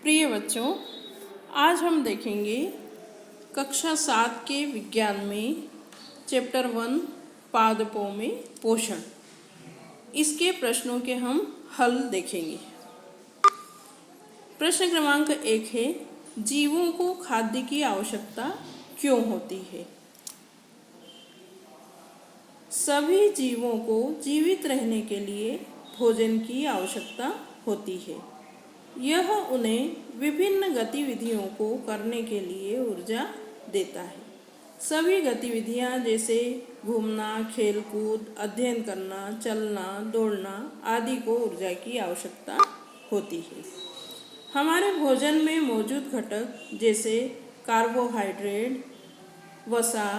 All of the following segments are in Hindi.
प्रिय बच्चों, आज हम देखेंगे कक्षा 7 के विज्ञान में चैप्टर 1 पादपों में पोषण। इसके प्रश्नों के हम हल देखेंगे। प्रश्न क्रमांक 1 है, जीवों को खाद्य की आवश्यकता क्यों होती है? सभी जीवों को जीवित रहने के लिए भोजन की आवश्यकता होती है। यह उन्हें विभिन्न गतिविधियों को करने के लिए ऊर्जा देता है। सभी गतिविधियां जैसे घूमना, खेलकूद, अध्ययन करना, चलना, दौड़ना आदि को ऊर्जा की आवश्यकता होती है। हमारे भोजन में मौजूद घटक जैसे कार्बोहाइड्रेट, वसा,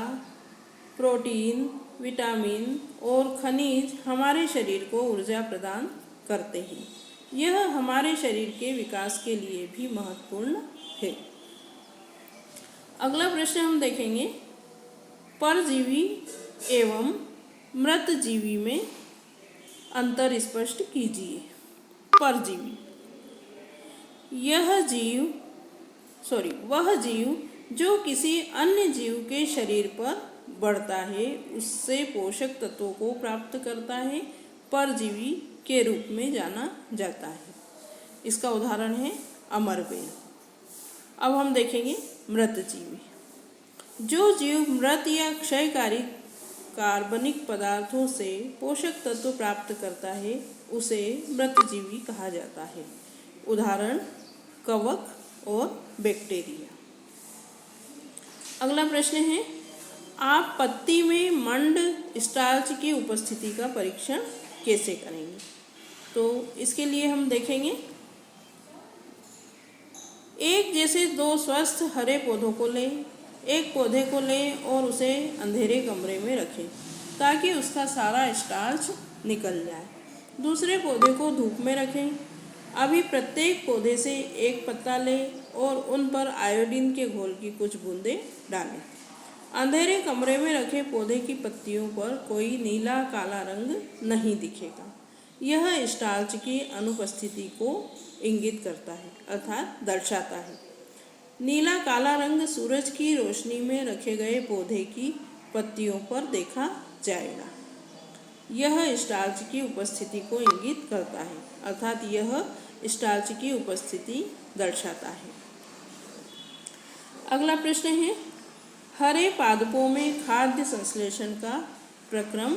प्रोटीन, विटामिन और खनिज हमारे शरीर को ऊर्जा प्रदान करते हैं। यह हमारे शरीर के विकास के लिए भी महत्वपूर्ण है। अगला प्रश्न हम देखेंगे, परजीवी एवं मृत जीवी में अंतर स्पष्ट कीजिए। परजीवी वह जीव जो किसी अन्य जीव के शरीर पर बढ़ता है, उससे पोषक तत्वों को प्राप्त करता है, परजीवी के रूप में जाना जाता है। इसका उदाहरण है अमरबेल। अब हम देखेंगे मृत जीवी। जो जीव मृत या क्षयकारी कार्बनिक पदार्थों से पोषक तत्व प्राप्त करता है, उसे मृत जीवी कहा जाता है। उदाहरण कवक और बैक्टीरिया। अगला प्रश्न है, आप पत्ती में मंड स्टार्च की उपस्थिति का परीक्षण कैसे करेंगे? तो इसके लिए हम देखेंगे, एक जैसे दो स्वस्थ हरे पौधों को लें, एक पौधे को लें और उसे अंधेरे कमरे में रखें ताकि उसका सारा स्टार्च निकल जाए। दूसरे पौधे को धूप में रखें। अभी प्रत्येक पौधे से एक पत्ता लें और उन पर आयोडीन के घोल की कुछ बूंदें डालें। अंधेरे कमरे में रखे पौधे की पत्तियों पर कोई नीला काला रंग नहीं दिखेगा। यह स्टार्च की अनुपस्थिति को इंगित करता है, अर्थात दर्शाता है। नीला काला रंग सूरज की रोशनी में रखे गए पौधे की पत्तियों पर देखा जाएगा। यह स्टार्च की उपस्थिति को इंगित करता है, अर्थात यह स्टार्च की उपस्थिति दर्शाता है। अगला प्रश्न है, हरे पादपों में खाद्य संश्लेषण का प्रक्रम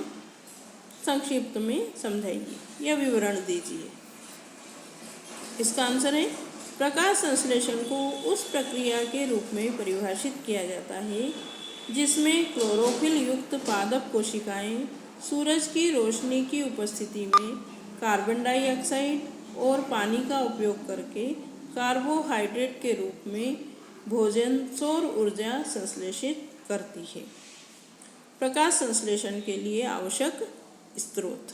संक्षिप्त में समझाइए या विवरण दीजिए। इसका आंसर है, प्रकाश संश्लेषण को उस प्रक्रिया के रूप में परिभाषित किया जाता है जिसमें क्लोरोफिल युक्त पादप कोशिकाएं सूरज की रोशनी की उपस्थिति में कार्बन डाइऑक्साइड और पानी का उपयोग करके कार्बोहाइड्रेट के रूप में भोजन सौर ऊर्जा संश्लेषित करती है। प्रकाश संश्लेषण के लिए आवश्यक स्रोत,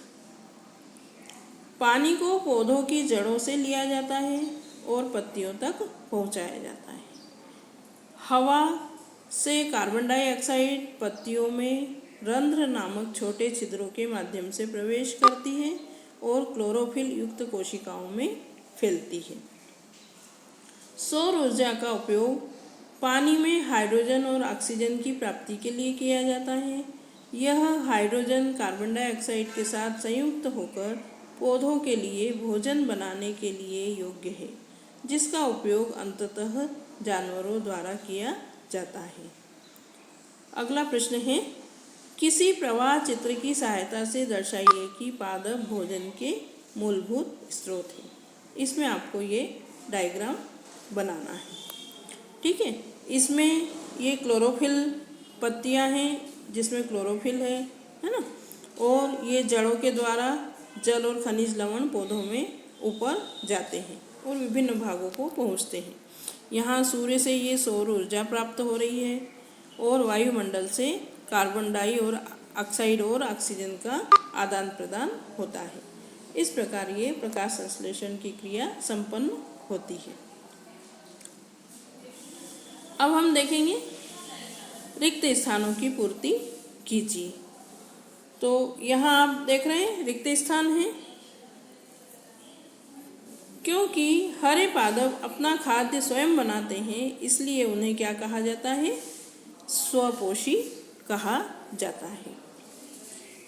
पानी को पौधों की जड़ों से लिया जाता है और पत्तियों तक पहुंचाया जाता है। हवा से कार्बन डाइऑक्साइड पत्तियों में रंध्र नामक छोटे छिद्रों के माध्यम से प्रवेश करती है और क्लोरोफिल युक्त कोशिकाओं में फैलती है। सौर ऊर्जा का उपयोग पानी में हाइड्रोजन और ऑक्सीजन की प्राप्ति के लिए किया जाता है। यह हाइड्रोजन कार्बन डाइऑक्साइड के साथ संयुक्त होकर पौधों के लिए भोजन बनाने के लिए योग्य है, जिसका उपयोग अंततः जानवरों द्वारा किया जाता है। अगला प्रश्न है, किसी प्रवाह चित्र की सहायता से दर्शाइए कि पादप भोजन के मूलभूत स्रोत हैं। इसमें आपको ये डायग्राम बनाना है, ठीक है। इसमें ये क्लोरोफिल पत्तियां हैं जिसमें क्लोरोफिल है ना, और ये जड़ों के द्वारा जल और खनिज लवण पौधों में ऊपर जाते हैं और विभिन्न भागों को पहुंचते हैं। यहाँ सूर्य से ये सौर ऊर्जा प्राप्त हो रही है और वायुमंडल से कार्बन डाई और ऑक्साइड और ऑक्सीजन का आदान प्रदान होता है। इस प्रकार ये प्रकाश संश्लेषण की क्रिया संपन्न होती है। अब हम देखेंगे रिक्त स्थानों की पूर्ति कीजिए। तो यहाँ आप देख रहे हैं रिक्त स्थान है। क्योंकि हरे पादप अपना खाद्य स्वयं बनाते हैं, इसलिए उन्हें क्या कहा जाता है? स्वपोषी कहा जाता है।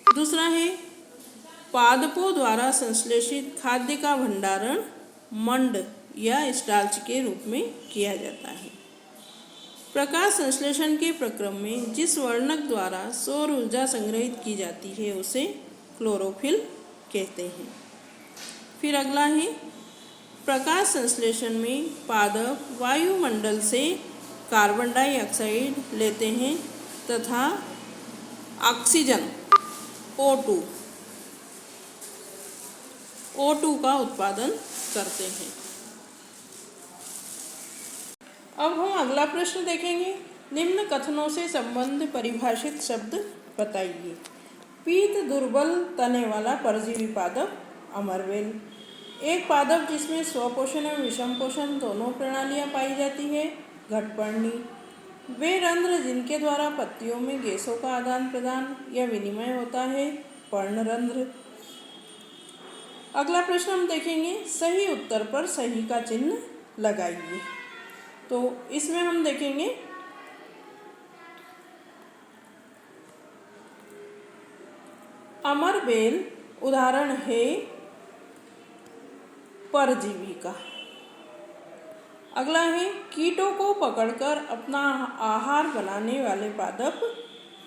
दूसरा है, पादपों द्वारा संश्लेषित खाद्य का भंडारण मंड या स्टार्च के रूप में किया जाता है। प्रकाश संश्लेषण के प्रक्रम में जिस वर्णक द्वारा सौर ऊर्जा संग्रहित की जाती है उसे क्लोरोफिल कहते हैं। फिर अगला है, प्रकाश संश्लेषण में पादप वायुमंडल से कार्बन डाइऑक्साइड लेते हैं तथा ऑक्सीजन O2 का उत्पादन करते हैं। अब हम अगला प्रश्न देखेंगे। निम्न कथनों से संबंध परिभाषित शब्द बताइए। पीत दुर्बल तने वाला परजीवी पादप अमरवेल। एक पादप जिसमें स्वपोषण एवं विषम पोषण दोनों प्रणालियां पाई जाती है, घटपर्णी। वे रंध्र जिनके द्वारा पत्तियों में गैसों का आदान प्रदान या विनिमय होता है, पर्णरंध्र। अगला प्रश्न हम देखेंगे, सही उत्तर पर सही का चिन्ह लगाइए। तो इसमें हम देखेंगे अमरवेल उदाहरण है परजीवी का। अगला है, कीटों को पकड़कर अपना आहार बनाने वाले पादप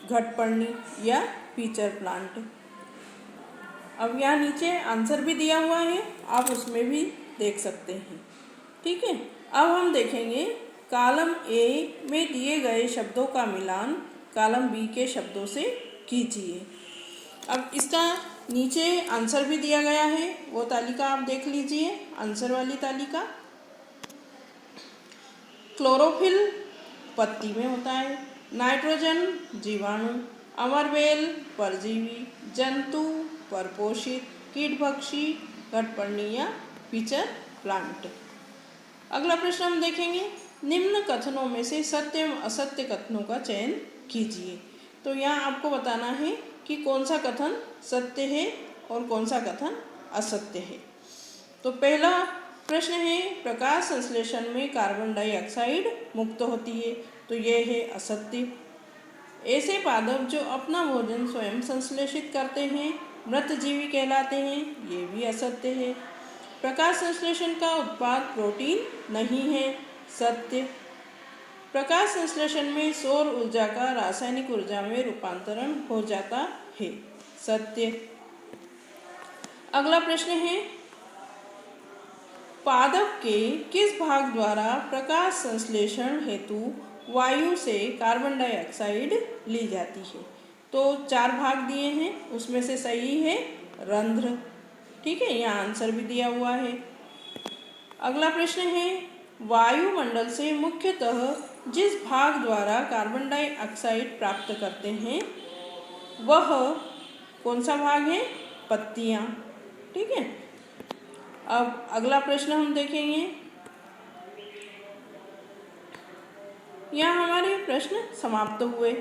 घटपर्णी या पीचर प्लांट। अब यहाँ नीचे आंसर भी दिया हुआ है, आप उसमें भी देख सकते हैं। ठीक है, अब हम देखेंगे कॉलम ए में दिए गए शब्दों का मिलान कॉलम बी के शब्दों से कीजिए। अब इसका नीचे आंसर भी दिया गया है, वो तालिका आप देख लीजिए, आंसर वाली तालिका। क्लोरोफिल पत्ती में होता है, नाइट्रोजन जीवाणु, अमरवेल परजीवी, जंतु परपोषित, कीटभक्षी घटपर्णी या पीचर प्लांट। अगला प्रश्न हम देखेंगे, निम्न कथनों में से सत्य एवं असत्य कथनों का चयन कीजिए। तो यहाँ आपको बताना है कि कौन सा कथन सत्य है और कौन सा कथन असत्य है। तो पहला प्रश्न है, प्रकाश संश्लेषण में कार्बन डाइऑक्साइड मुक्त होती है, तो यह है असत्य। ऐसे पादप जो अपना भोजन स्वयं संश्लेषित करते हैं मृतजीवी कहलाते हैं, ये भी असत्य है। प्रकाश संश्लेषण का उत्पाद प्रोटीन नहीं है, सत्य। प्रकाश संश्लेषण में सौर ऊर्जा का रासायनिक ऊर्जा में रूपांतरण हो जाता है, सत्य। अगला प्रश्न है, पादप के किस भाग द्वारा प्रकाश संश्लेषण हेतु वायु से कार्बन डाइऑक्साइड ली जाती है? तो 4 भाग दिए हैं, उसमें से सही है रंध्र। ठीक है, यहाँ आंसर भी दिया हुआ है। अगला प्रश्न है, वायुमंडल से मुख्यतः जिस भाग द्वारा कार्बन डाइऑक्साइड प्राप्त करते हैं वह कौन सा भाग है? पत्तियाँ। ठीक है, अब अगला प्रश्न हम देखेंगे। यहाँ हमारे प्रश्न समाप्त हुए।